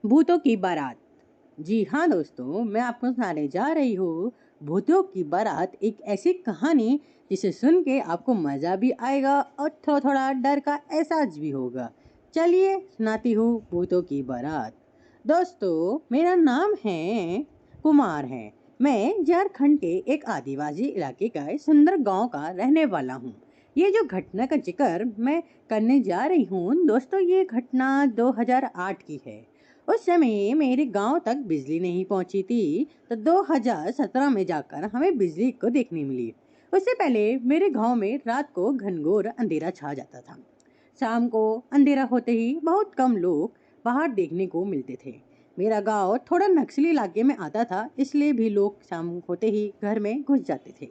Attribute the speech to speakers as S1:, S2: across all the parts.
S1: भूतों की बारात। जी हाँ दोस्तों, मैं आपको सुनाने जा रही हूँ भूतों की बारात, एक ऐसी कहानी जिसे सुन के आपको मज़ा भी आएगा और थोड़ा थोड़ा डर का एहसास भी होगा। चलिए सुनाती हूँ भूतों की बारात। दोस्तों, मेरा नाम है कुमार है। मैं झारखंड के एक आदिवासी इलाके का एक सुंदर गांव का रहने वाला हूँ। ये जो घटना का जिक्र मैं करने जा रही हूँ दोस्तों, ये घटना 2008 की है। उस समय मेरे गांव तक बिजली नहीं पहुंची थी, तो 2017 में जाकर हमें बिजली को देखने मिली। उससे पहले मेरे गांव में रात को घनघोर अंधेरा छा जाता था। शाम को अंधेरा होते ही बहुत कम लोग बाहर देखने को मिलते थे। मेरा गांव थोड़ा नक्सली इलाके में आता था, इसलिए भी लोग शाम होते ही घर में घुस जाते थे।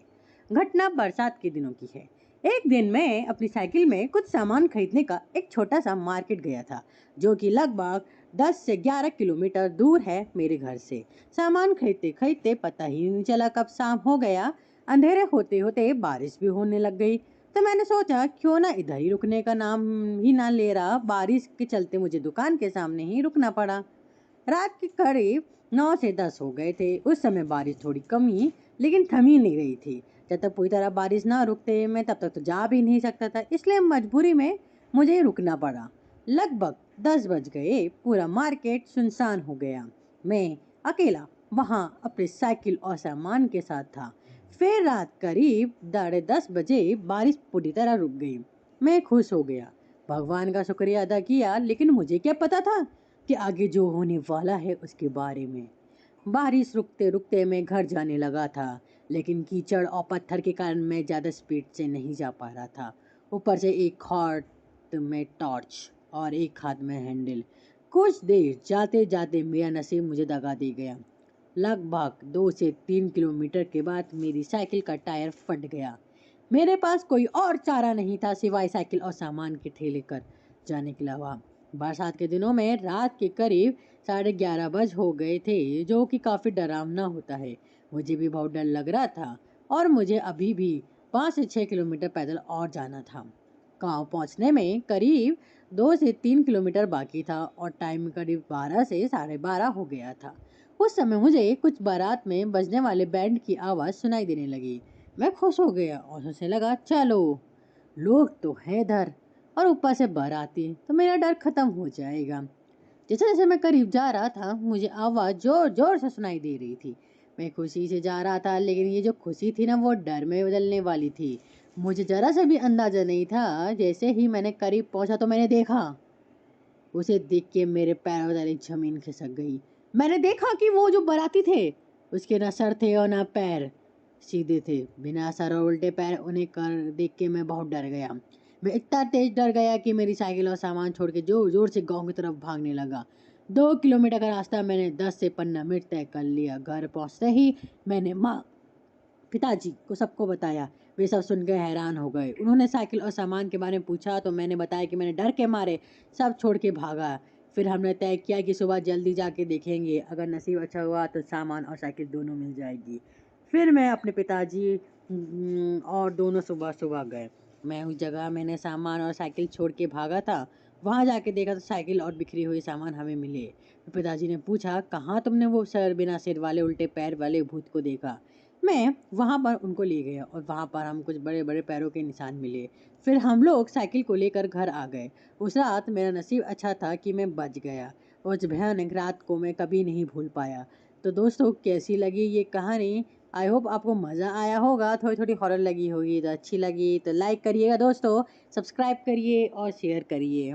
S1: घटना बरसात के दिनों की है। एक दिन मैं अपनी साइकिल में कुछ सामान खरीदने का एक छोटा सा मार्केट गया था, जो कि लगभग 10 से 11 किलोमीटर दूर है मेरे घर से। सामान खरीदते खरीदते पता ही नहीं चला कब शाम हो गया। अंधेरे होते होते बारिश भी होने लग गई, तो मैंने सोचा क्यों ना इधर ही रुकने का नाम ही ना ले रहा। बारिश के चलते मुझे दुकान के सामने ही रुकना पड़ा। रात के करीब 9 से 10 हो गए थे। उस समय बारिश थोड़ी कमी लेकिन थम ही नहीं रही थी। जब तक पूरी तरह बारिश ना रुकते मैं तब तक तो जा भी नहीं सकता था, इसलिए मजबूरी में मुझे रुकना पड़ा। लगभग 10 बज गए, पूरा मार्केट सुनसान हो गया। मैं अकेला वहां अपनी साइकिल और सामान के साथ था। फिर रात करीब 10:30 बजे बारिश पूरी तरह रुक गई। मैं खुश हो गया, भगवान का शुक्रिया अदा किया, लेकिन मुझे क्या पता था कि आगे जो होने वाला है उसके बारे में। बारिश रुकते रुकते मैं घर जाने लगा था, लेकिन कीचड़ और पत्थर के कारण मैं ज़्यादा स्पीड से नहीं जा पा रहा था। ऊपर से एक हाथ में टॉर्च और एक हाथ में हैंडल। कुछ देर जाते जाते मेरा नसीब मुझे दगा दे गया। लगभग 2 से 3 किलोमीटर के बाद मेरी साइकिल का टायर फट गया। मेरे पास कोई और चारा नहीं था सिवाय साइकिल और सामान के ठेले कर जाने के अलावा। बरसात के दिनों में रात के करीब 11:30 हो गए थे, जो कि काफ़ी डरावना होता है। मुझे भी बहुत डर लग रहा था और मुझे अभी भी 5 से 6 किलोमीटर पैदल और जाना था। गांव पहुंचने में करीब 2 से 3 किलोमीटर बाकी था और टाइम करीब 12 से 12:30 हो गया था। उस समय मुझे कुछ बारात में बजने वाले बैंड की आवाज़ सुनाई देने लगी। मैं खुश हो गया और सोचने लगा, चलो लोग तो हैं इधर और ऊपर से बाराती, तो मेरा डर खत्म हो जाएगा। जैसे जैसे मैं करीब जा रहा था मुझे आवाज़ जोर जोर से सुनाई दे रही थी। मैं खुशी से जा रहा था, लेकिन ये जो खुशी थी ना वो डर में बदलने वाली थी। मुझे जरा सा भी अंदाजा नहीं था। जैसे ही मैंने करीब पहुंचा तो मैंने देखा, उसे देख के मेरे पैरों तले जमीन खिसक गई। मैंने देखा कि वो जो बाराती थे उसके ना सर थे और ना पैर, सीधे थे, बिना सर और उल्टे पैर। उन्हें कर देख के मैं बहुत डर गया। मैं इतना तेज डर गया कि मेरी साइकिल और सामान छोड़ के जोर जोर से गांव की तरफ भागने लगा। 2 किलोमीटर का रास्ता मैंने 10 से 15 मिनट तय कर लिया। घर पहुंचते ही मैंने माँ पिताजी को सबको बताया। वे सब सुन के हैरान हो गए। उन्होंने साइकिल और सामान के बारे में पूछा तो मैंने बताया कि मैंने डर के मारे सब छोड़ के भागा। फिर हमने तय किया कि सुबह जल्दी जाके देखेंगे, अगर नसीब अच्छा हुआ तो सामान और साइकिल दोनों मिल जाएगी। फिर मैं अपने पिताजी और दोनों सुबह सुबह गए। मैं उस जगह मैंने सामान और साइकिल छोड़ के भागा था, वहाँ जाके देखा तो साइकिल और बिखरी हुई सामान हमें मिले। तो पिताजी ने पूछा, कहाँ तुमने वो सर बिना सिर वाले उल्टे पैर वाले भूत को देखा? मैं वहाँ पर उनको ले गया और वहाँ पर हम कुछ बड़े बड़े पैरों के निशान मिले। फिर हम लोग साइकिल को लेकर घर आ गए। उस रात मेरा नसीब अच्छा था कि मैं बच गया। उस भयानक रात को मैं कभी नहीं भूल पाया। तो दोस्तों, कैसी लगी ये कहानी? आई होप आपको मज़ा आया होगा। थोड़ी थोड़ी हॉरर लगी होगी तो अच्छी लगी तो लाइक करिएगा दोस्तों, सब्सक्राइब करिए और शेयर करिए।